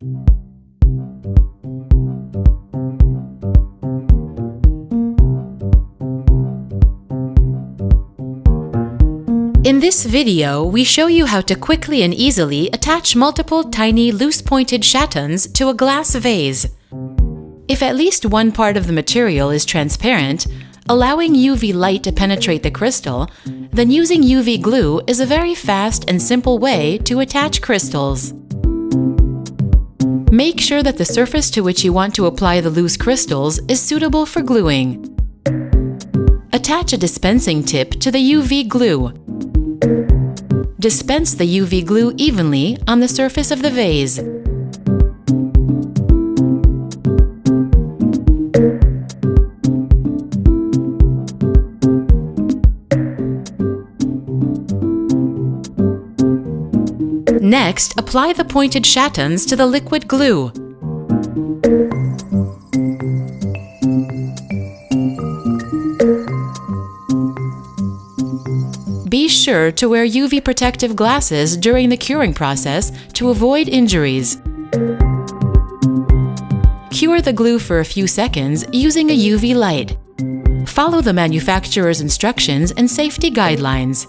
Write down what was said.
In this video, we show you how to quickly and easily attach multiple tiny loose-pointed chatons to a glass vase. If at least one part of the material is transparent, allowing UV light to penetrate the crystal, then using UV glue is a very fast and simple way to attach crystals. Make sure that the surface to which you want to apply the loose crystals is suitable for gluing. Attach a dispensing tip to the UV glue. Dispense the UV glue evenly on the surface of the vase. Next, apply the pointed chatons to the liquid glue. Be sure to wear UV protective glasses during the curing process to avoid injuries. Cure the glue for a few seconds using a UV light. Follow the manufacturer's instructions and safety guidelines.